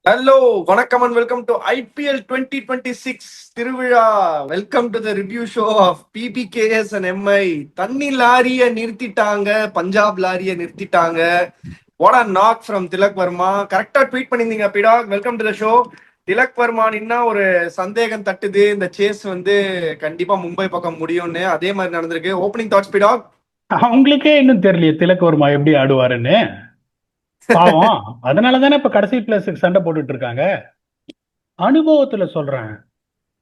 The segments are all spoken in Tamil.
ஹலோ, வணக்கம் அண்ட் வெல்கம் டு ஐபிஎல் 2026 திருவிழா. Welcome to the review show of PBKS and MI. தண்ணி லாரிய நிறுத்திட்டாங்க, பஞ்சாப் லாரிய நிறுத்திட்டாங்க. What a knock from Tilak Varma. கரெக்டா ட்வீட் பண்ணியிருந்தீங்க பிடாக். Welcome to the show. Tilak Varma நின்னா ஒரு சந்தேகம் தட்டுது, இந்த சேஸ் கண்டிப்பா மும்பை பக்கம் முடியும்னு. அதே மாதிரி நடந்திருக்கு. ஓப்பனிங் தாட்ஸ் பிடாக். அவங்களுக்கே இன்னும் தெரியலையே திலக் வர்மா எப்படி ஆடுவாருன்னு. பாவம். அதனால தானே இப்ப கடைசி பிளேஸுக்கு சண்டை போட்டுட்டு இருக்காங்க. அனுபவத்துல சொல்றேன்.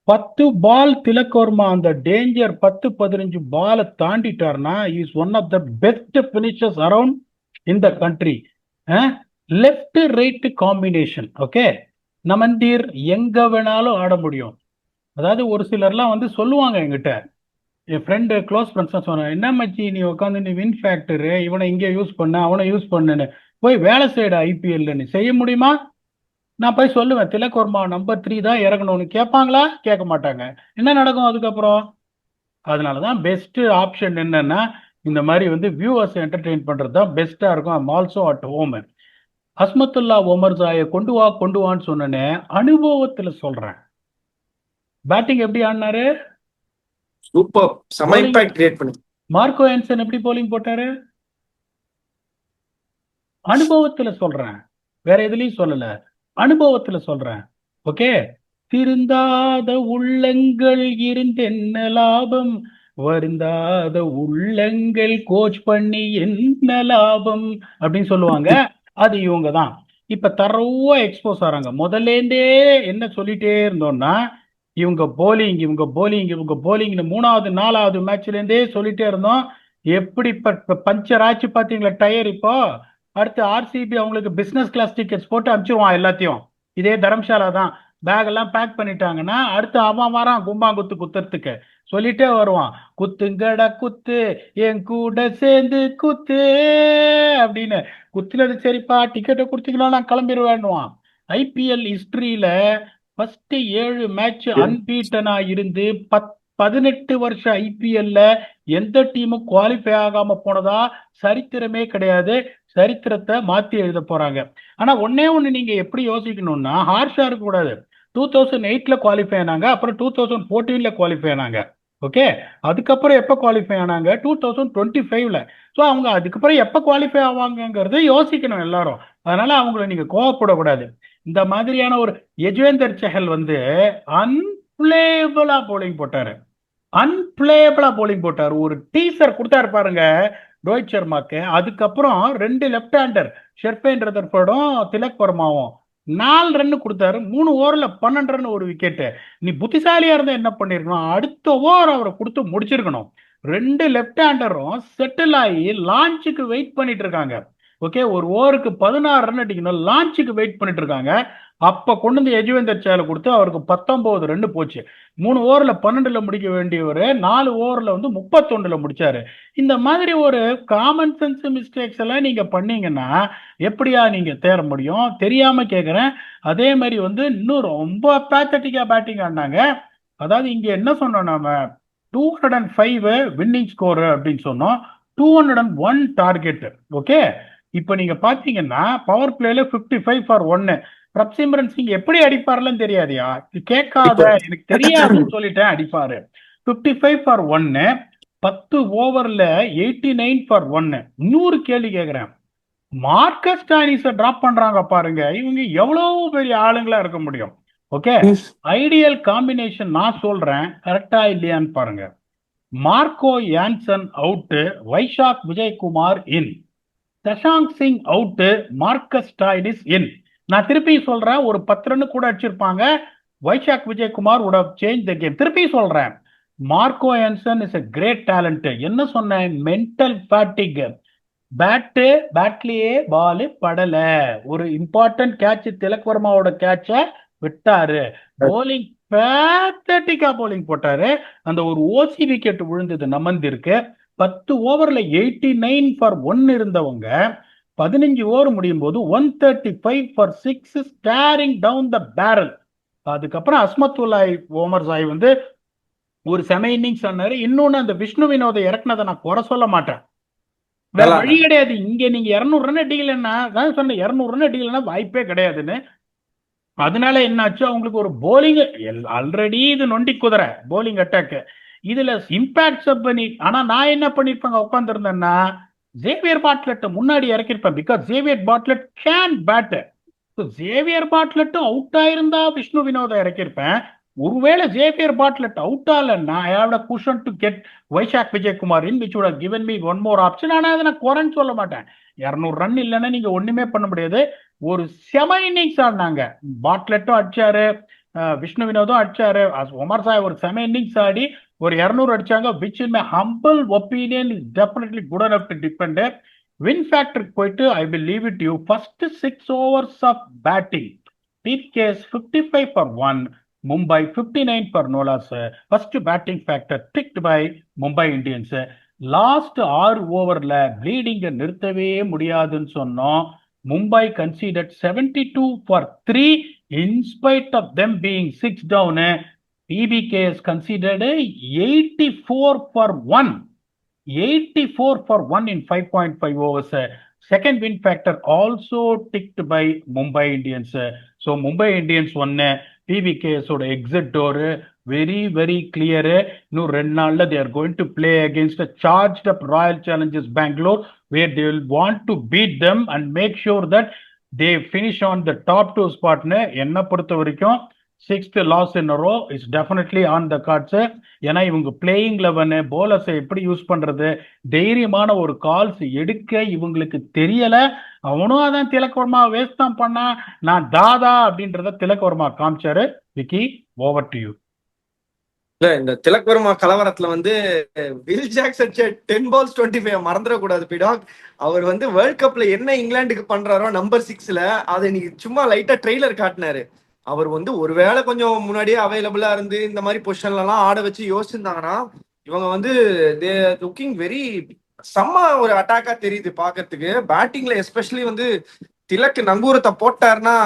10 பால் திலக் வர்மா அந்த டேஞ்சர் 10-15 பாலை தாண்டிட்டார்னா is one of the best finishers around in the country. Left right combination. Okay, நமந்தீர் எங்க வேணாலும் ஆட முடியும். அதாவது ஒரு சிலர்லாம் சொல்லுவாங்க என்கிட்ட, என் ஃப்ரெண்டு க்ளோஸ் ஃப்ரெண்ட்ஸ் தான் சொன்னேன், என்ன மச்சி நீ உட்காந்து நீ வின் ஃபேக்டரு இவனை இங்கே யூஸ் பண்ண அவனை யூஸ் பண்ணுன்னு போய் வேலை செய்யட ஐபிஎல்னு செய்ய முடியுமா? நான் போய் சொல்லுவேன் திலக் வர்மா நம்பர் 3 தான் இறங்கணும்னு. கேட்பாங்களா? கேட்க மாட்டாங்க. என்ன நடக்கும் அதுக்கப்புறம்? அதனாலதான் பெஸ்ட் ஆப்ஷன் என்னன்னா, இந்த மாதிரி வியூவர்ஸ் என்டர்டெயின் பண்றது தான் பெஸ்டா இருக்கும். I'm also at home. Azmatullah Omar ஜாயை கொண்டு வான்னு சொன்னேன்னு அனுபவத்துல சொல்றேன். பேட்டிங் எப்படி ஆடினாரு? சூப்பர், செம போலிங் இம்பாக்ட் கிரியேட் பண்ணி. மார்க்கோ ஆன்சன் எப்படி போலிங் போட்டாரு? அனுபவத்துல சொல்றேன், வேற எதுலயும் சொல்லல. அனுபவத்துல சொல்றேன். ஓகே. திருந்தாத உள்ளங்கள் இருந்தென்ன லாபம், வருந்தாத உள்ளங்கள் கோச் பண்ணி என்ன லாபம் அப்படின்னு சொல்லுவாங்க. அது இவங்க தான் இப்ப தரவா எக்ஸ்போஸ் ஆறாங்க. முதல்லேருந்தே என்ன சொல்லிட்டே இருந்தோம்னா, இவங்க போலிங்னு 3வது 4வது மேட்ச்ல இருந்தே சொல்லிட்டே இருந்தோம். எப்படி பஞ்சர் ஆச்சு பாத்தீங்களா டயர். இப்போ அடுத்து ஆர்சிபி அவங்களுக்கு பிசினஸ் கிளாஸ் டிக்கெட்ஸ் போட்டு அனுப்பிச்சிருவான் எல்லாத்தையும். இதே தரம்சாலா தான். பேக் எல்லாம் பேக் பண்ணிட்டாங்கன்னா அடுத்து அவன் வரான் கும்பாங்குத்து குத்துறதுக்கு. சொல்லிட்டே வருவான், குத்துங்கடா குத்து என் கூட சேர்ந்து குத்து அப்படின்னு. குத்துனது சரிப்பா, டிக்கெட்டை கொடுத்தீங்களா நான் கிளம்பிடுவேன்னுவான். ஐபிஎல் ஹிஸ்டரியில ஃபர்ஸ்ட் 7 மேட்ச் அன்பீட்டனா இருந்து 18 வருஷ ஐபிஎல்ல எந்த டீமும் குவாலிஃபை ஆகாம போனதா சரித்திரமே கிடையாது. சரித்திரத்தை மாத்தி எழுத போறாங்க. ஆனா ஒன்னே ஒண்ணு நீங்க எப்படி யோசிக்கணும்னா, ஹார்ஷா இருக்க கூடாது. 2008ல குவாலிஃபை ஆனாங்க, அப்புறம் 2014ல குவாலிஃபை ஆனாங்க. ஓகே. அதுக்கப்புறம் எப்ப குவாலிஃபை ஆனாங்க? 2025ல. ஸோ அவங்க அதுக்கப்புறம் எப்ப குவாலிஃபை ஆவாங்கங்கிறத யோசிக்கணும் எல்லாரும். அதனால அவங்கள நீங்க கோவப்படக்கூடாது. இந்த மாதிரியான ஒரு யஜ்வேந்தர் சஹல் அன்பிளேபிளா போலிங் போட்டாரு. அன்பிளேபிளா போலிங் போட்டாரு. ஒரு டீசர் கொடுத்தாரு பாருங்க ரோஹித் சர்மாக்கு. அதுக்கப்புறம் 2 லெப்ட் ஹேண்டர் ஷெர்பேன் ரதர்ஃபோர்டும் திலக் வர்மாவும் 4 ரன் கொடுத்தாரு. 3 ஓவர்ல 12 ரன், ஒரு விக்கெட். நீ புத்திசாலியா இருந்தா என்ன பண்ணிருக்கணும், அடுத்த ஓவர் அவரை கொடுத்து முடிச்சிருக்கணும். 2 லெப்ட் ஹேண்டரும் செட்டில் ஆகி லான்ச்சுக்கு வெயிட் பண்ணிட்டு இருக்காங்க. ஓகே, ஒரு ஓவருக்கு 16 ரன் அடிக்கணும், லான்ச்சுக்கு வெயிட் பண்ணிட்டு இருக்காங்க. அப்ப கொண்டு வந்து யஜுவேந்தர் சேலை கொடுத்து அவருக்கு 19 ரன் போச்சு. 3 ஓவர்ல 12ல முடிக்க வேண்டியவர் 4 ஓவர்ல 31ல முடிச்சாரு. இந்த மாதிரி ஒரு காமன் சென்ஸ் மிஸ்டேக்ஸ் எல்லாம் நீங்க பண்ணீங்கன்னா எப்படியா நீங்க தேர முடியும்? தெரியாம கேக்குறேன். அதே மாதிரி இன்னும் ரொம்ப பேத்தட்டிக்கா பேட்டிங் ஆடினாங்க. அதாவது இங்க என்ன சொன்னோம் நாம, 205 வின்னிங் ஸ்கோர் அப்படின்னு சொன்னோம், 201 டார்கெட். ஓகே. இப்ப நீங்க பாத்தீங்கன்னா பவர் பிளேல 55 ஃபார் 1. பிரப்சிம்ரன் சிங் எப்படி அடிப்பாருன்னு தெரியாதியா? கேட்காத, இப்போ எனக்கு தெரியாதுன்னு சொல்லிட்டேன், அடிப்பாரு. 55 ஃபார் 1, 10 ஓவர்ல 89 ஃபார் 1. இன்னொரு கேள்வி கேட்கிறேன், மார்க்கஸ் ஸ்டானிஸை டிராப் பண்றாங்க பாருங்க, இவங்க எவ்வளவு பெரிய ஆளுங்களா இருக்க முடியும்? ஓகே. ஐடியல் காம்பினேஷன் நான் சொல்றேன், கரெக்டா இல்லையான்னு பாருங்க. Marco Jansen out, Vyshak Vijaykumar in. Shashank Singh out, Marcus Stoinis in. நான் திருப்பி சொல்றேன், ஒரு 10 ரன் கூட அடிச்சிருப்பாங்க. Vizag Vijayakumar would have changed the game. திருப்பி சொல்றேன், Marco Jansen is a great talent. என்ன சொன்னேன்? Mental fatigue. பேட்லயே பால் படல. ஒரு இம்பார்ட்டன்ட் கேட்ச் திலக் வர்மாவோட கேட்ச விட்டாரு. போலிங் பேத்தட்டிக்கா போலிங் போட்டாரு. அந்த ஒரு ஓசி விக்கெட் விழுந்தது நமந்திருக்கு. 10 ஓவர்ல 89 ஃபார் 1 இருந்தவங்க 15 ஓவர் முடியும் போது 135 for 6 staring down the barrel. அதுக்கப்புறம் அஸ்மத்துல்லா ஓமர் சாய் ஒரு செம இன்னிங்ஸ் ஆனாரு. இன்னொன்னு, அந்த விஷ்ணு வினோதை இறக்குனதை நான் குறை சொல்ல மாட்டேன், வேற நல்லா வழி கிடையாது. இங்க நீங்க 200 ரன் அடிக்கலன்னா, தான் சொன்ன 200 ரன் அடிக்கலன்னா வாய்ப்பே கிடையாதுன்னு. அதனால என்னாச்சு, அவங்களுக்கு ஒரு போலிங் ஆல்ரெடி இது நொண்டி குதிரை போலிங் அட்டாக். இதுல இம்பாக்ட் பண்ணி, ஆனா நான் என்ன பண்ணிருப்பேங்க உட்காந்துருந்தேன்னா, ஜேவியர் பாட்லெட் முன்னாடி இறக்கிருப்பேன். Because Xavier Bartlett can bat. Xavier பாட்லெட்டும் அவுட் ஆயிருந்தா விஷ்ணு வினோதை இறக்கியிருப்பேன். ஒருவேளை ஜேவியர் பாட்லெட் அவுட் ஆகலன்னா I have a cushion to get Vyshak Vijaykumar in which would have given me one more option. ஆனா அதை நான் குறைன்னு சொல்ல மாட்டேன். 200 ரன் இல்லைன்னா நீங்க ஒண்ணுமே பண்ண முடியாது. ஒரு செம இன்னிங்ஸ் ஆடினாங்க. பாட்லெட்டும் அடிச்சாரு, விஷ்ணு வினோதும் அடிச்சாரு, ஒமர் சாய் ஒரு செம இன்னிங்ஸ் ஆடி ஒரு 200 அடிச்சாங்க. Which in my humble opinion is definitely good enough to defend. Win ஃபேக்டருக்கு போயிட்டு I will leave it you. First 6 overs of batting PKS 55 for 1, Mumbai 59 for no loss. First batting factor ticked by Mumbai Indians. Last 6 ஓவர்ல ப்ளீடிங்க நிறுத்தவே முடியாதுன்னு சொன்னோம். Mumbai conceded 72 for 3 in spite of them being 6 down. PBKS considered 84 for 1. 84 for 1 in 5.5 overs. Second win factor also ticked by Mumbai Indians. So Mumbai Indians won. PBKS ஓட exit door very very clear. இன்னும் 2 நாள்ல they are going to play against a charged up Royal Challengers Bangalore, where they will want to beat them and make sure that they finish on the top 2 spot. என்ன பொறுத்த வரைக்கும் 6th loss in a row is definitely on the cards. ஏன்னா இவங்க பிளேயிங் 11 போலர்ஸை எப்படி யூஸ் பண்றது, தைரியமான ஒரு கால்ஸ் எடுக்க இவங்களுக்கு தெரியல. அவனும் அதான் திலக் வர்மா வேஸ்ட் தான் பண்ணா. நான் தாதா அப்படின்றத திலக் வர்மா காமிச்சாரு. Vicky, over to you. இல்ல, இந்த திலக் வர்மா கலவரத்துல வந்து வில் ஜாக்ஸ் அடிச்ச 10 balls 25 மறந்துடக்கூடாது பிடாக். அவர் வந்து வேர்ல்ட் கப்ல என்ன இங்கிலாந்துக்கு பண்றாரோ நம்பர் 6ல அதை நீங்க சும்மா லைட்டா ட்ரெய்லர் காட்டினாரு. அவர் வந்து ஒருவேளை கொஞ்சம் முன்னாடியே அவைலபிளா இருந்து இந்த மாதிரி பொசிஷன்ல எல்லாம் ஆட வச்சு யோசிச்சிருந்தாங்கன்னா இவங்க வந்து தே லுக்கிங் வெரி செம்ம ஒரு அட்டாக்கா தெரியுது பாக்குறதுக்கு. பேட்டிங்ல எஸ்பெஷலி வந்து திலக் நங்கூரத்தை போட்டாருன்னா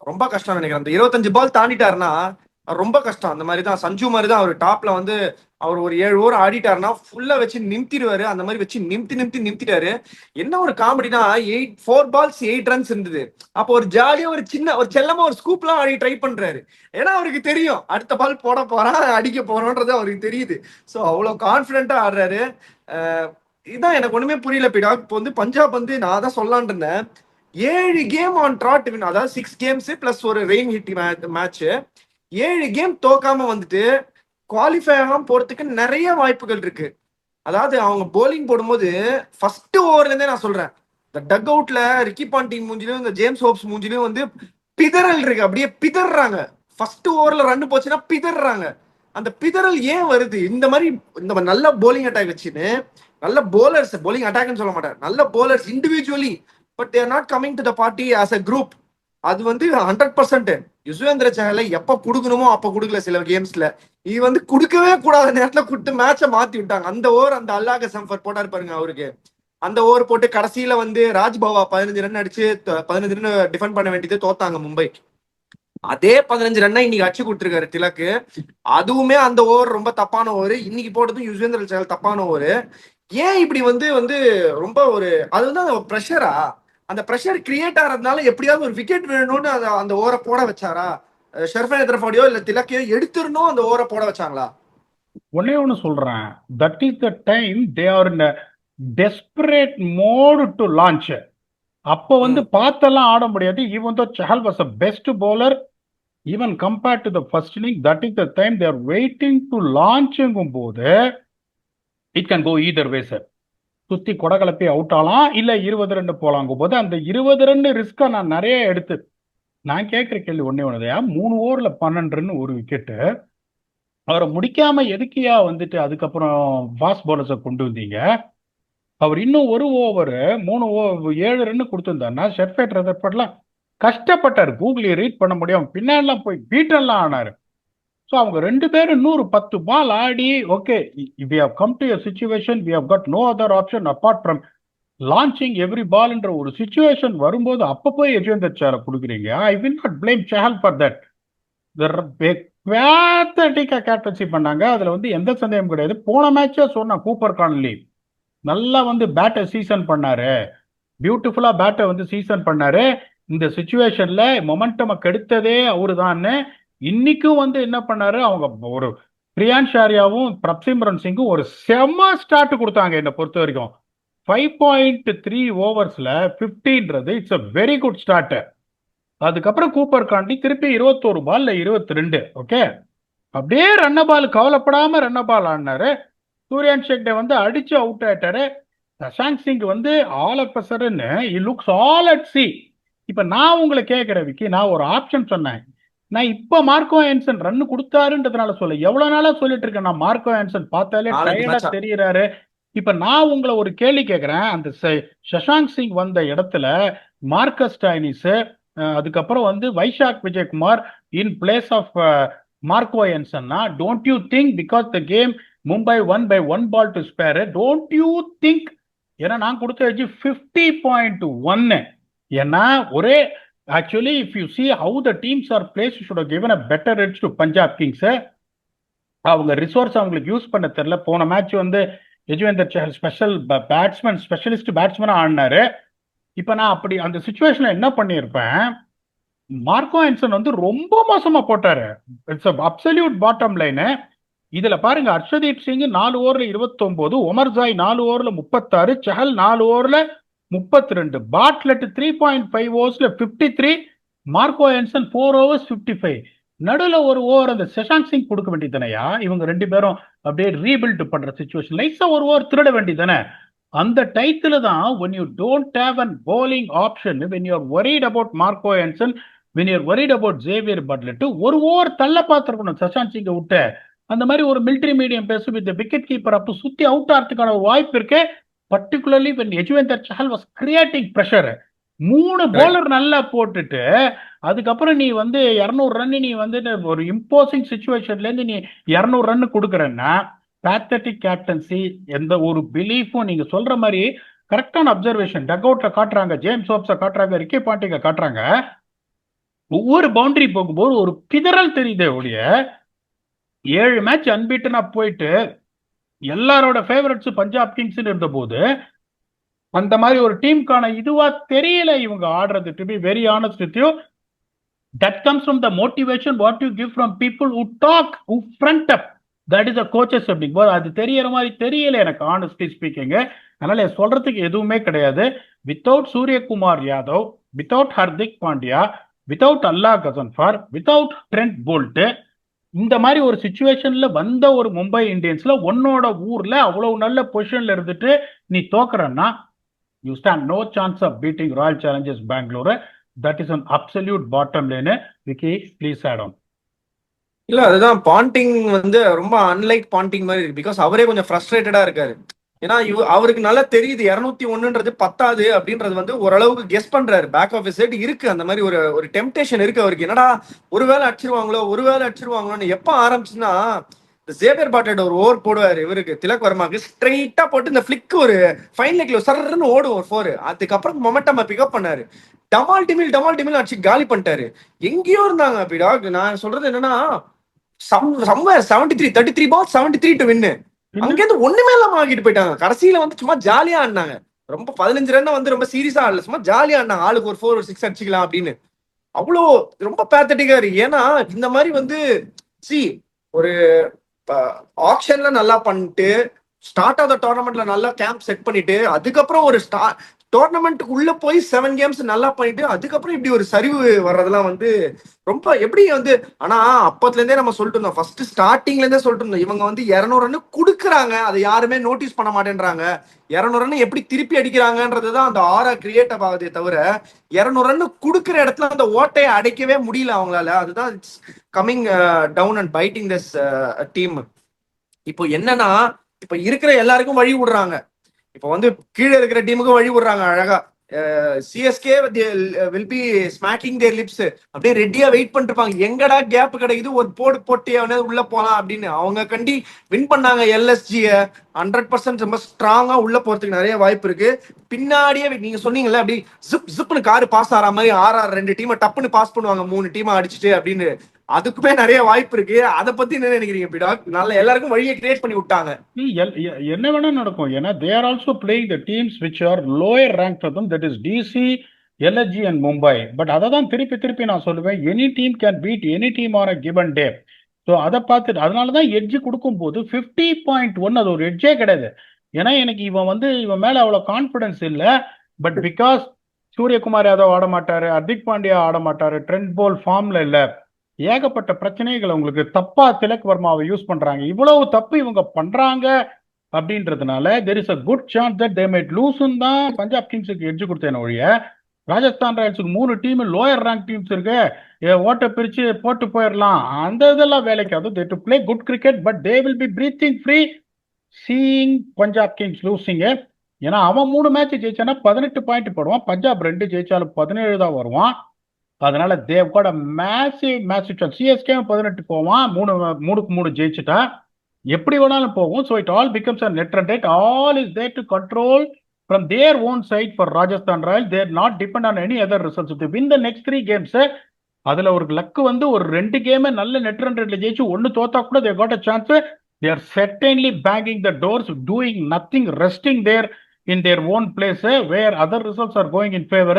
ரொம்ப கஷ்டம் நினைக்கிறேன். அந்த 25 பால் தாண்டிட்டாருன்னா ரொம்ப கஷ்டம். அந்த மாதிரி தான் சஞ்சு மாதிரி தான் அவர் டாப்ல வந்து அவர் ஒரு 7 ஓவர் ஆடிட்டாருன்னா ஃபுல்லா வச்சு நிமித்திடுவாரு. அந்த மாதிரி வச்சு நிமித்திட்டாரு. என்ன ஒரு காமெடினா 4 balls 8 runs இருந்தது. அப்போ ஒரு ஜாலியா ஒரு சின்ன ஒரு செல்லமா ஒரு ஸ்கூப்லாம் ஆடி ட்ரை பண்றாரு. ஏன்னா அவருக்கு தெரியும் அடுத்த பால் போட போறான், அடிக்க போறோன்றது அவருக்கு தெரியுது. ஸோ அவ்வளவு கான்பிடென்ட்டா ஆடுறாரு. இதான் எனக்கு ஒண்ணுமே புரியல பிடா. இப்போ வந்து பஞ்சாப் வந்து நான் தான் சொல்லான் இருந்தேன், 7 கேம் ஆன் ட்ராட் வின், அதாவது 6 games பிளஸ் ஒரு ரெயின் ஹிட் மேட்ச், 7 கேம் தோக்காம வந்துட்டு குவாலிஃபை ஆகாம போறதுக்கு நிறைய வாய்ப்புகள் இருக்கு. அதாவது அவங்க போலிங் போடும்போது ஃபர்ஸ்ட் ஓவர்ல இருந்தே நான் சொல்றேன், இந்த டக் அவுட்ல ரிக்கி பாண்டிங் மூஞ்சிலும் இந்த ஜேம்ஸ் ஹோப்ஸ் மூஞ்சிலும் வந்து பிதறல் இருக்கு. அப்படியே பிதறாங்க. ஃபர்ஸ்ட் ஓவர்ல ரன் போச்சுன்னா பிதறாங்க. அந்த பிதறல் ஏன் வருது? இந்த மாதிரி இந்த நல்ல போலிங் அட்டாக் வச்சுன்னு நல்ல போலர்ஸ், போலிங் அட்டாக்னு சொல்ல மாட்டேன், நல்ல bowlers individually, but there not coming to the party as a group. அது வந்து 100% யுஸ்வேந்திர சஹலை எப்ப கொடுக்கணுமோ அப்ப கொடுக்கல. சில கேம்ஸ்ல இது வந்து கொடுக்கவே கூடாத நேரத்துல கொடுத்து மேட்சை மாத்தி விட்டாங்க. அந்த ஓவர் அந்த அல்லாக சம்பர் போட்டாரு பாருங்க அவருக்கு, அந்த ஓவர் போட்டு கடைசியில வந்து ராஜ்பவா 15 ரன் அடிச்சு 15 ரன் டிஃபெண்ட் பண்ண வேண்டியது தோத்தாங்க மும்பை. அதே 15 ரன் இன்னைக்கு அடிச்சு கொடுத்துருக்காரு திலக்கு. அதுவுமே அந்த ஓவர் ரொம்ப தப்பான ஓவர். இன்னைக்கு போட்டதும் யுஸ்வேந்திர சஹல் தப்பான ஓவர். ஏன் இப்படி வந்து வந்து ரொம்ப ஒரு அது வந்து அந்த ப்ரெஷரா, அந்த ப்ரெஷர் கிரியேட் ஆகிறதுனால எப்படியாவது ஒரு விக்கெட் வேணும்னு அந்த ஓவரை போட வச்சாரா? ஷெர்ஃபன் எத்ரஃபாடியோ இல்ல திலக்கையோ எடுத்துடணும் அந்த ஓவரை போட வச்சாங்களா? ஒன்னே ஒன்று சொல்றேன், that is the time they are in desperate mode to launch. அப்போ வந்து பார்த்தெல்லாம் ஆட முடியாது. Even though Chahal was a best bowler even compared to the first inning, that is the time they are waiting to லான்ச்சுங்கும் போது it can go either way sir. சுத்தி கொடை கலப்பி அவுட் ஆகலாம், இல்ல 20 ரன் போலாங்கும் போது அந்த 20 ரன் ரிஸ்கா நான் நிறைய எடுத்து நான் கேட்கிற கேள்வி ஒன்னே ஒண்ணுதையா, 3 ஓவர்ல 12 ரன் ஒரு விக்கெட்டு, அவரை முடிக்காம எதுக்கியா வந்துட்டு அதுக்கப்புறம் ஃபாஸ்ட் பவுலர்ஸை கொண்டு வந்தீங்க? அவர் இன்னும் ஒரு ஓவர் 7 ரன் கொடுத்துருந்தாருன்னா ஷெர்ஃபேட் ரதர்ஃபோர்ட்லாம் கஷ்டப்பட்டார். கூகுளி ரீட் பண்ண முடியும், பின்னாடிலாம் போய் பீட்டெல்லாம் ஆனாரு. ஸோ அவங்க 2 பேரும் 110 பால் ஆடி okay we have come to a situation, we have got no other option apart from launching every பால்ன்ற ஒரு சிச்சுவேஷன் வரும்போது அப்போ போய் யுஸ்வேந்தர் சஹலை கொடுக்குறீங்க. I will not blame Chahal for that. பேத்தட்டிக்கா கேப்டன்சி பண்ணாங்க, அதுல வந்து எந்த சந்தேகம் கிடையாது. போன மேட்சே சொன்ன கூப்பர் கான்லி நல்லா வந்து பேட்டை சீசன் பண்ணாரு, பியூட்டிஃபுல்லா பேட்டை வந்து சீசன் பண்ணாரு. இந்த சுச்சுவேஷன்ல மொமெண்டம் கெடுத்ததே அவருதான்னு இன்னைக்கும் வந்து என்ன பண்ணாரு, அவங்க ஒரு பிரியான்ஷ் ஆர்யாவும் பிரப்சிம்ரன் சிங்கும் ஒரு செம்ம ஸ்டார்ட் கொடுத்தாங்க என்னை பொறுத்த வரைக்கும். 5.3 ஓவர்ஸ்ல 50ன்றது it's a very good start. அதுக்கப்புறம் கூப்பர் காண்டி திருப்பி 21 பால்ல 22. ஓகே, அப்படியே ரன்ன பால் கவலைப்படாம ரன்ன பால் ஆடினாரு. சூர்யான் ஷெக்டே வந்து அடிச்சு அவுட் ஆயிட்டாரு. சஷாங்க் சிங் வந்து ஆல் ஆஃப் அ சடன்னு he looks all at sea. இப்ப நான் உங்களை கேட்கிறேன் விக்கி, நான் ஒரு ஆப்ஷன் சொன்னேன். நான் இப்ப மார்க்கோ ஆன்சன் ரன் கொடுத்தாருன்றதுனால சொல்ல, எவ்வளவு நாளா சொல்லிட்டு இருக்கேன் நான் மார்க்கோ ஆன்சன் பார்த்தாலே 4 டயர்டா மேட்சா தெரியறாரு. இப்ப நான் உங்களை ஒரு கேள்வி கேட்கிறேன், அந்த சஷாங்க் சிங் வந்த இடத்துல மார்க்கஸ் ஸ்டாயினிஸ், அதுக்கப்புறம் வந்து Vyshak Vijaykumar in place of Marco ஆன்சன்னா, don't you think because the game Mumbai won by 1 ball to spare, don't you think, ஏன்னா நான் கொடுத்த எஜ் 50.1. ஏன்னா ஒரே actually if you see how the teams are placed, should have given a better edge to Punjab Kings. அவங்க ரிசோர்ஸ் அவங்களுக்கு யூஸ் பண்ண தெரியல. போன மேட்ச் வந்து Yuzvendra Chahal special batsman, specialist பேட்ஸ்மேனா ஆடினாரு. இப்ப நான் அப்படி அந்த சுச்சுவேஷன்ல என்ன பண்ணியிருப்பேன், மார்க்கோ ஆன்சன் வந்து ரொம்ப மோசமா போட்டாரு. It's absolute bottom line. இதுல பாருங்க, ஹர்ஷதீப் சிங் 4 ஓவர்ல 29, ஒமர்ஜாய் 4 ஓவர்ல 36, சஹல் 4 ஓவர்ல 32, பாட்லெட் 3.5 ஓவர்ஸ்ல 53, மார்க்கோ ஆன்சன் 4 ஓவர்ஸ் 55. நடுவில் ஒரு ஓவர் அந்த சஷாங்க் சிங் கொடுக்க வேண்டியதானையா? இவங்க 2 பேரும் அப்படியே ரீபில்ட் பண்ற சுச்சுவேஷன் லைஸா ஒரு ஓவர் திருட வேண்டியதானே? அந்த டைத்துல தான் when you don't have an bowling option, when you are worried about Marco Hansen, when you are worried about Xavier Butler, ஒரு ஓவர் தள்ள பார்த்திருக்கணும் சஷாங்க் சிங்கை விட்டு. அந்த மாதிரி ஒரு military medium pace with wicket keeper அப்போ சுத்தி அவுட் ஆகிறதுக்கான ஒரு வாய்ப்பு இருக்கு. Particularly when Yuzvendra Chahal was creating pressure. 3 bowler நல்லா போட்டுட்டு அதுக்கப்புறம் நீ வந்து 200 ரன், நீ வந்து ஒரு இம்போசிங் சுச்சுவேஷன்ல இருந்து நீ 200 ரன் கொடுக்குறன்னா, பேத்தட்டிக் கேப்டன்சி, எந்த ஒரு பிலீஃபும் நீங்க சொல்ற மாதிரி கரெக்டான அப்சர்வேஷன். டக் அவுட்ல காட்டுறாங்க, ஜேம்ஸ் ஹோப்ஸ காட்டுறாங்க, ரிக்கி பாண்டிங்க காட்டுறாங்க. ஒவ்வொரு பவுண்டரி போகும்போது ஒரு பிதறல் தெரியுதே ஒழிய, 7 மேட்ச் அன்பீட்டனா போயிட்டு எல்லாரோட ஃபேவரட்ஸ் பஞ்சாப் கிங்ஸ் இருந்த போது அந்த மாதிரி ஒரு டீமுக்கான இதுவா தெரியல இவங்க ஆடுறது. To be very honest with you, that comes from the motivation what you give from people who talk, who front up, that is the coaches அப்படிங்கும்போது அது தெரியற மாதிரி தெரியல எனக்கு, ஆனஸ்ட்லி ஸ்பீக்கிங். அதனால சொல்றதுக்கு எதுவுமே கிடையாது. Without Suryakumar Yadav, without Hardik Pandya, without Allah Ghazanfar, without Trent Boult, இந்த மாதிரி ஒரு சுச்சுவேஷன்ல வந்த ஒரு மும்பை இந்தியன்ஸ்ல உன்னோட ஊர்ல அவ்வளவு நல்ல பொசிஷன்ல இருந்துட்டு நீ தோக்குறன்னா, you stand no chance of beating Royal Challengers Bangalore. That is an absolute bottom line. Vicky, please add on. இல்ல அதுதான் பாண்டிங் வந்து ரொம்ப அன்லைக் பாண்டிங் மாதிரி இருக்கு. பிகாஸ் அவரே கொஞ்சம் ஃப்ரஸ்ட்ரேட்டடா இருக்காரு. ஏன்னா அவருக்கு நல்லா தெரியுது 201ன்றது பத்தாது அப்படின்றது வந்து ஓரளவுக்கு கெஸ் பண்றாரு. பேக் ஆஃப் சைடு இருக்கு அந்த மாதிரி ஒரு ஒரு டெம்டேஷன் இருக்கு அவருக்கு. என்னடா ஒருவேளை அடிச்சிருவாங்களோன்னு எப்ப ஆரம்பிச்சுன்னா, இந்த ஜேவியர் பாட்டட் ஒரு ஓவர் போடுவாரு இவருக்கு திலக் வர்மாக்கு, ஸ்ட்ரெயிட்டா போட்டு இந்த ஃபிளிக் ஒரு ஃபைன் லெக்ல சர்ன்னு ஓடும் ஒரு 4. அதுக்கப்புறம் மொமெண்டம் பிக்கப் பண்ணாரு, டமால் டிமில் அடிச்சு காலி பண்ணிட்டாரு. எங்கேயோ இருந்தாங்க அப்படிடா. நான் சொல்றது என்னன்னா, somewhere 73 33 balls 73 to win. அங்கேருந்து ஒண்ணுமே இல்லாம ஆகிட்டு போயிட்டாங்க. கடைசியில வந்து சும்மா ஜாலியா ஆடினாங்க. ரொம்ப 15 ரன் வந்து ரொம்ப சீரியஸா ஆடல, சும்மா ஜாலியா ஆடினாங்க. ஆளுக்கு ஒரு 4 ஒரு 6 அடிச்சுக்கலாம் அப்படின்னு. அவ்வளோ ரொம்ப பேத்தட்டிக்கா இருக்கு. ஏன்னா இந்த மாதிரி வந்து சி ஒரு ஆக்ஷன்ல நல்லா பண்ணிட்டு, ஸ்டார்ட் ஆஃப் த டோர்னமெண்ட்ல நல்லா கேம்ப் செட் பண்ணிட்டு, அதுக்கப்புறம் ஒரு டோர்னமெண்ட்டுக்கு உள்ள போய் 7 கேம்ஸ் நல்லா பண்ணிட்டு அதுக்கப்புறம் இப்படி ஒரு சரிவு வர்றதெல்லாம் வந்து ரொம்ப எப்படி வந்து. ஆனா அப்பத்துல இருந்தே நம்ம சொல்லிட்டு இருந்தோம், ஃபர்ஸ்ட் ஸ்டார்டிங்ல இருந்தே சொல்லிட்டு இருந்தோம், இவங்க வந்து 200 ரன் குடுக்குறாங்க, அதை யாருமே நோட்டீஸ் பண்ண மாட்டேன்றாங்க. 200 ரன் எப்படி திருப்பி அடிக்கிறாங்கன்றதுதான் அந்த ஆரா கிரியேட் ஆகுதே தவிர, 200 ரன் குடுக்குற இடத்துல அந்த ஓட்டையை அடைக்கவே முடியல அவங்களால. அதுதான் coming down and fighting this team. இப்போ என்னன்னா, இப்ப இருக்கிற எல்லாருக்கும் வழி விடுறாங்க. இப்போ வந்து கீழே இருக்கிற டீமுக்கு வழி விடுறாங்க அழகா. CSK will be smacking their lips. அப்படியே ரெடியா வெயிட் பண்ணிட்டு இருப்பாங்க, எங்கடா கேப் கிடைக்குது ஒரு போட்டு உள்ள போலாம் அப்படின்னு. அவங்க கண்டி வின் பண்ணாங்க எல்எஸ்ஜிய. 100% ரொம்ப ஸ்ட்ராங்கா உள்ள போறதுக்கு நிறைய வாய்ப்பு இருக்கு. பின்னாடியே நீங்க சொன்னீங்கல்ல, அப்படி ஜிப்னு காரு பாஸ் ஆற மாதிரி 2 டீமை டப்புன்னு பாஸ் பண்ணுவாங்க, 3 டீமை அடிச்சுட்டு அப்படின்னு. அதுக்குமே நிறைய வாய்ப்பு இருக்கு. அதை பத்தி என்ன நினைக்கிறீங்க பிடாக்? நல்ல எல்லாருக்கும் வழியை கிரியேட் பண்ணி விட்டாங்க. என்ன வேணா நடக்கும். ஏன்னா they are also playing the teams which are lower ranked for them, that is DC, LSG and Mumbai. But அதை தான் திருப்பி திருப்பி நான் சொல்லுவேன், any team can beat any team on a given day. So அதை பார்த்துட்டு அதனால தான் எட்ஜ் கொடுக்கும்போது 50.1 அது ஒரு எட்ஜே கிடையாது. ஏன்னா எனக்கு இவன் மேலே அவ்வளோ கான்ஃபிடன்ஸ் இல்லை. பட் பிகாஸ் சூரியகுமார் யாதவ் ஆட மாட்டாரு, ஹர்திக் பாண்டியா ஆட மாட்டாரு, ட்ரெண்ட் போல் ஃபார்ம்ல இல்லை, ஏகப்பட்ட பிரச்சனைகள் உங்களுக்கு தப்பா திலக் வர்மாவை யூஸ் பண்றாங்க. இவ்வளவு தப்பு இவங்க பண்றாங்க அப்படின்றதுனால there is a good chance that they might லூஸ்ன்னு தான் பஞ்சாப் கிங்ஸுக்கு எட்ஜ் கொடுத்தேன் ஒழிய, ராஜஸ்தான் ராயல்ஸுக்கு 3 டீம் லோயர் ரேங்க் டீம்ஸ் இருக்கு, ஓட்ட பிரிச்சு போட்டு போயிடலாம், அந்த இதெல்லாம் வேலைக்காது. They do play good cricket, but they will be breathing free seeing Punjab Kings losing. ஏன்னா அவன் 3 மேட்ச் ஜெயிச்சானா 18 பாயிண்ட் போடுவான், பஞ்சாப் 2 ஜெயிச்சாலும் 17 தான் வருவான். அதனால தேவ் கூட மேசிவ் சிஎஸ்கே 18 போவான், 3 ஜெயிச்சுட்டா எப்படி வேணாலும் போகும். So it all becomes a net run rate. All is there to control from their own side for Rajasthan Royal. Their not depend on any other results. To win the next 3 games, அதுல ஒரு லக்கு ஒரு 2 கேம் நல்ல நெட் ரன் ரேட்ல ஜெயிச்சு 1 தோத்தா கூட they got a chance. They are certainly banging the doors, doing nothing, resting there in their own place where other results are going in favor.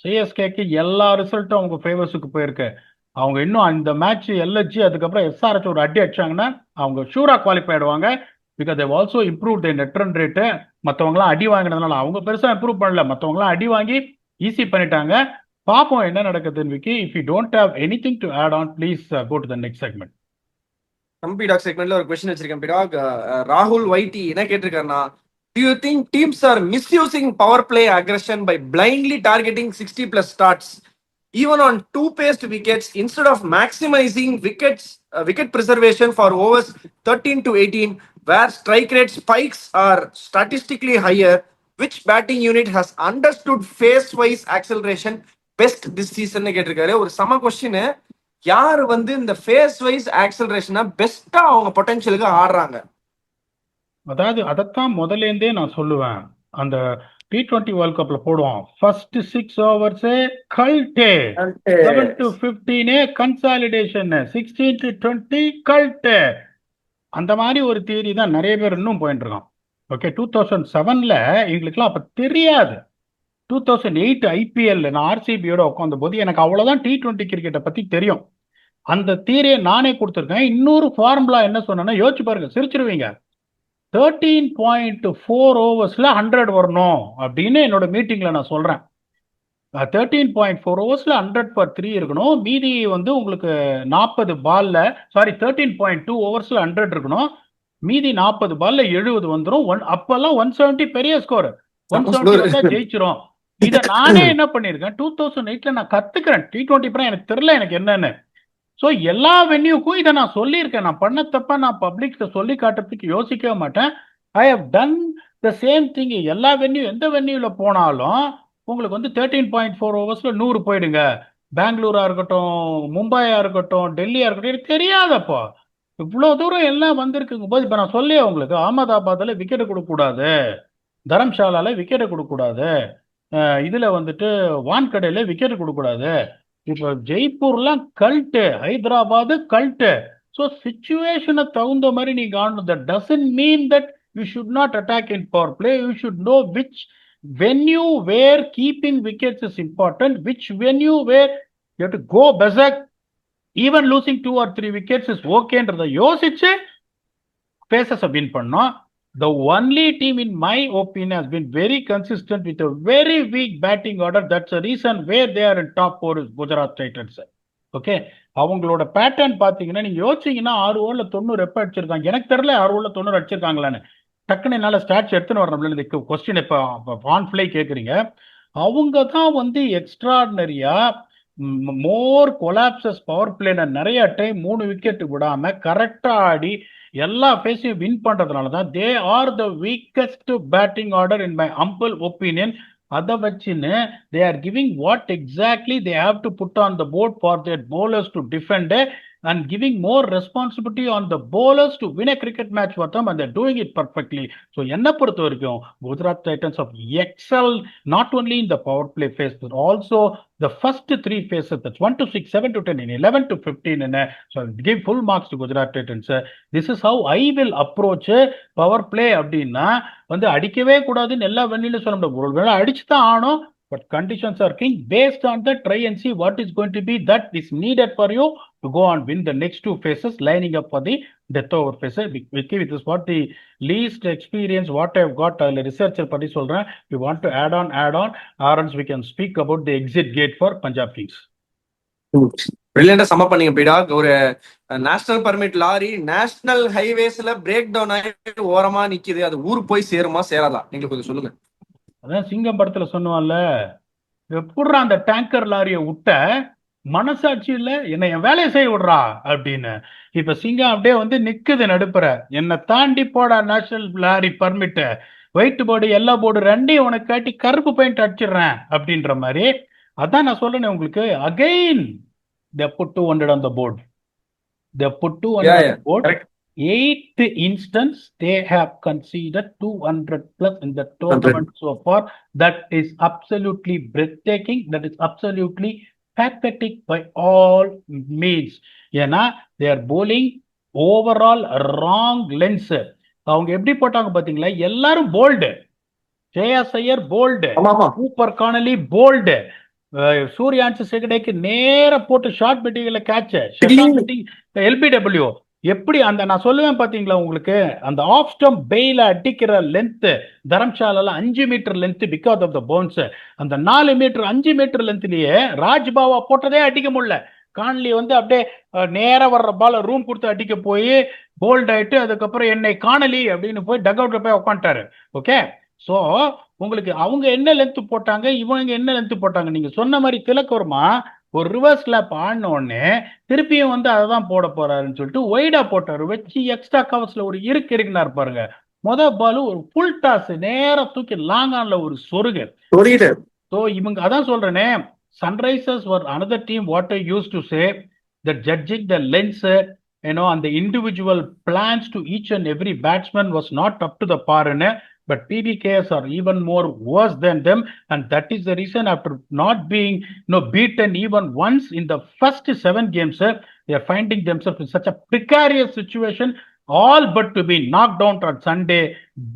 சிஎஸ்கேக்கு எல்லா ரிசல்ட்டும் அவங்க ஃபேவர்ஸுக்கு போயிருக்கு. அவங்க இன்னும் அந்த மேட்ச் எல்எஸ்ஜி அதுக்கப்புறம் எஸ்ஆர்எச் ஒரு அடி அடிச்சாங்கன்னா அவங்க ஷூரா குவாலிஃபை ஆயிடுவாங்க. Because they also improve the net run rate. மற்றவங்களாம் அடி வாங்கினதுனால அவங்க பெருசாக இம்ப்ரூவ் பண்ணல, மற்றவங்களாம் அடி வாங்கி ஈஸி பண்ணிட்டாங்க. பார்ப்போம் என்ன நடக்குதுன்னு. Vicky, if you don't have anything to add on, please go to the next segment. தம்பி டாக் செக்மெண்ட்ல ஒரு கொஸ்டின் வச்சிருக்கேன் பிடாக். ராகுல் வைட்டி என்ன கேட்டிருக்காருன்னா, do you think teams are misusing power play aggression by blindly targeting 60+ starts even on 2 paced wickets instead of maximizing wicket preservation for overs 13 to 18 where strike rate spikes are statistically higher? Which batting unit has understood phase wise acceleration best this season னு கேட்டிருக்காரு. ஒரு சம கொஸ்டின். யார் இந்த ஃபேஸ் வைஸ் ஆக்சலரேஷனை பெஸ்டா அவங்க பொட்டன்ஷியலுக்கு ஆடுறாங்க? அதாவது அதைத்தான் முதலேருந்தே நான் சொல்லுவேன். அந்த T20 வேர்ல்ட் கப்ல போடுவோம், first 6 overs கல்ட்டே, 7 to 15 consolidation, 16 to 20 கல்ட்டே. அந்த மாதிரி ஒரு தியரி தான் நிறைய பேர் இன்னும் போயிட்டு இருக்கான். ஓகே, 2007ல எங்களுக்குலாம் அப்ப தெரியாது. 2008 ஐபிஎல் நான் ஆர்சிபியோட உட்காந்த போது எனக்கு அவ்வளவுதான் T20 கிரிக்கெட்டை பத்தி தெரியும். அந்த தியரியை நானே கொடுத்துருக்கேன். இன்னொரு ஃபார்முலா என்ன சொன்னேன்னா யோசிச்சு பாருங்க, சிரிச்சிருவீங்க. 13.4 ஓவர்ஸ்ல 100 வரணும் அப்படின்னு என்னோட மீட்டிங்ல நான் சொல்றேன். 13.4 ஓவர்ஸ்ல 100 for 3 இருக்கணும். மீதி உங்களுக்கு 40 பால்ல, சாரி 13.2 ஓவர்ஸ்ல 100 இருக்கணும். மீதி 40 பால்ல 70 வந்துடும். அப்பெல்லாம் 170 பெரிய ஸ்கோர், 170 ஜெயிச்சிரும். இதை நானே என்ன பண்ணிருக்கேன், 2008ல நான் கத்துக்கிறேன். T20 அப்புறம் எனக்கு தெரியல எனக்கு என்னன்னு. ஸோ எல்லா வென்யூக்கும் இதை நான் சொல்லியிருக்கேன். நான் பண்ண தப்ப நான் பப்ளிக்ல சொல்லி காட்டுறதுக்கு யோசிக்கவே மாட்டேன். I have done the same thing. எல்லா வென்யூ, எந்த வென்யூல போனாலும் உங்களுக்கு 13.4 ஓவர்ஸ்ல 100 போயிடுங்க. பெங்களூரா இருக்கட்டும், மும்பையா இருக்கட்டும், டெல்லியா இருக்கட்டும், எனக்கு தெரியாதப்போ இவ்வளோ தூரம் எல்லாம் வந்திருக்குங்க போது இப்போ நான் சொல்லி உங்களுக்கு அகமதாபாத்ல விக்கெட் கொடுக்கக்கூடாது, தரம்சாலால விக்கெட் கொடுக்கக்கூடாது, இதுல வான்கடையில விக்கெட் கொடுக்கக்கூடாது. இப்போ ஜெய்ப்பூர்லாம் கல்ட்டு, ஹைதராபாத் கல்ட்டு. ஸோ சிச்சுவேஷனை தகுந்த மாதிரி நீங்க ஆடணும். That doesn't mean that you should not attack in power play. You should know which venue where keeping wickets is important, which venue where you have to go berserk, even losing 2 or 3 wickets is ஓகேன்றதை யோசிச்சு பேசஸை வின் பண்ணோம். The only team in my opinion has been very consistent with a very weak batting order. That's the reason where they are in top 4 is Gujarat Titans. Okay, அவங்களோட பேட்டர்ன் பாத்தீங்கன்னா நீங்க யோசிச்சீங்கன்னா 6 ஓவர்ல 90 எப்ப அடிச்சிருக்காங்க. எனக்கு தெரியல 6 ஓவர்ல 90 அடிச்சிருக்காங்களான்னு. டக்குன்னு என்னால ஸ்டாட்ஸ் எடுத்துன்னு வரணும். இந்த கொஸ்டின் இப்ப ஆன் ஃபிளை கேக்குறீங்க. அவங்க தான் எக்ஸ்ட்ராடினரியா மோர் கொலாப்சஸ் பவர் பிளேல நிறைய டைம் 3 விக்கெட் விடாம கரெக்டா ஆடி எல்லா பேஸையும் வின் பண்றதுனால தான் they are the weakest batting order in my humble opinion. அதை வச்சுன்னு they are giving what exactly they have to put on the board for their bowlers to defend and giving more responsibility on the bowlers to win a cricket match for them, and they're doing it perfectly. So enna portha varaikum Gujarat Titans have excelled not only in the power play phase but also the first 3 phases, that's 1 to 6, 7 to 10 and 11 to 15. And so I'll give full marks to Gujarat Titans. This is how I will approach power play. அப்படின்னா அடிக்கவே கூடாதுன்னு எல்லா வெண்ணிலும் சொல்ல முடியாது. ஒரு வேளை அடிச்சு தான் ஆனோம், but conditions are king. Based on that, try and see what is going to be that is needed for you to go and win the next two phases, lining up for the death over phase. Vicky, this is what the least experience what I've got researcher பத்தி சொல்றேன். We want to add on, or else we can speak about the exit gate for Punjab Kings. பிரில்லியண்டா சம பண்ணீங்க பீடா. ஒரு நேஷனல் பர்மிட் லாரி நேஷனல் ஹைவேஸ்ல பிரேக் டவுன் ஆகி ஓரமா நிக்குது. அது ஊர் போய் சேருமா சேராதா? நீங்க கொஞ்சம் சொல்லுங்க. அதான் சிங்கம் படத்துல சொன்னோம்ல, எப்படிடா அந்த டேங்கர் லாரியை விட்ட மனசாட்சி இல்ல, என்னை என் வேலையை செய்ய விடுறா அப்படின்னு. இப்ப சிங்கம் அப்படியே வந்து நிக்குது நடுப்புற, என்னை தாண்டி போடா national lorry permit, white board yellow board ரெண்டையும் உனக்கு காட்டி கருப்பு பெயிண்ட் அடிச்சிடுறேன் அப்படின்ற மாதிரி. அதான் நான் சொல்றேன் உங்களுக்கு, again they put 200 on the board. They put 200 on the board. Correct. 8th instance they have conceded 200 plus in the tournament so far. That is absolutely breathtaking. That is absolutely pathetic by all means. ஏன்னா they are bowling overall wrong lens. அவங்க எப்படி போட்டாங்க பாத்தீங்களா? எல்லாரும் bowled. Shreyas Iyer bowled, Cooper Connolly bowled, Suryansh செகடேக்கு நேர போட்டு ஷார்ட் பெட்டிங்ல கேட்ச், எல்பிடபிள்யூ. எப்படி அந்த நான் சொல்லுவேன் பாத்தீங்களா உங்களுக்கு, அந்த ஆஃப் ஸ்டம்ப் பெயில அடிக்கிற லென்த் தரம்சாலால 5 metre length because of the bounce. அந்த 4 மீட்டர் 5 மீட்டர் லென்த்லயே ராஜ்பாவா போட்டதே அடிக்க முடியல. கான்லி வந்து அப்படியே நேர வர்ற பால ரூம் கொடுத்து அடிக்க போய் போல்ட் ஆயிட்டு, அதுக்கப்புறம் என்னை காணலி அப்படின்னு போய் டக் அவுட்ல போய் உட்காந்துட்டாரு. ஓகே, சோ உங்களுக்கு அவங்க என்ன லென்த் போட்டாங்க, இவங்க என்ன லென்த் போட்டாங்க. நீங்க சொன்ன மாதிரி திலக் வர்மா ஒரு ரிவர்ஸ் லேப் ஆடின உடனே திருப்பியும் வந்து அதான் போட போறாருன்னு சொல்லிட்டு ஒய்டா போட்டாரு, வச்சு எக்ஸ்ட்ரா கவர்ஸ்ல ஒரு இருக்குனாரு பாருங்க. பாலு ஒரு ஃபுல் டாஸ் நேரா தூக்கி லாங் ஆன்ல ஒரு சொருகு. ஸோ இவங்க அதான் சொல்றேனே, Sunrisers were another team what I used to say that judging the lens, and the individual plans to each and every batsman was not up to the par. But PBKs are even more worse than them, and that is the reason after not being beaten even once in the first 7 games, they are finding themselves in such a precarious situation, all but to be knocked out on Sunday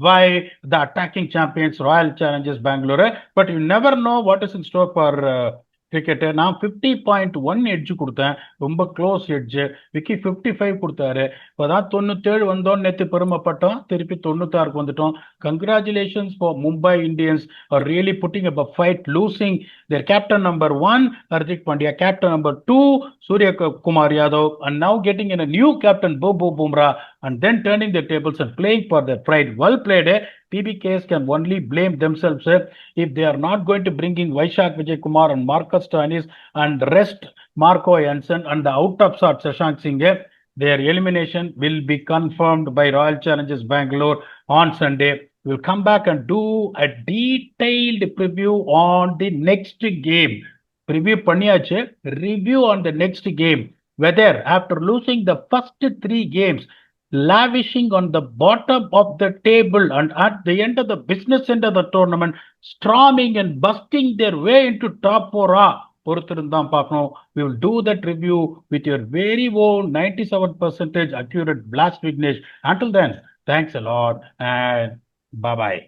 by the attacking champions Royal Challengers Bangalore. But you never know what is in store for cricket. நான் 50.1 எட்ஜ் கொடுத்தேன், ரொம்ப க்ளோஸ் எட்ஜ். விக்கி 55 கொடுத்தாரு. இப்போதான் 97 வந்தோம், நேற்று பெருமைப்பட்டோம், திருப்பி 96 வந்துட்டோம். Congratulations for Mumbai Indians are really putting up a fight, losing their captain number 1 Hardik Pandya, captain number 2 Surya Kumar Yadav, and now getting in a new captain Bumrah, and then turning the tables and playing for their pride. Well played. PBKs can only blame themselves if they are not going to bring in Vaishak Vijay Kumar and Marcus Stoinis and rest Marco Jansen and the out of sort Shashank Singh. Their elimination will be confirmed by Royal Challengers Bangalore on Sunday. We'll come back and do a detailed preview on the next game. Preview பண்ணியாச்சு, review on the next game. Whether after losing the first 3 games, lavishing on the bottom of the table, and at the end of the business end of the tournament, storming and busting their way into top 4, பொறுத்திருந்தான் பார்க்கணும். We will do that review with your very own 97% accurate Blast Vignesh. Until then, thanks a lot and bye-bye.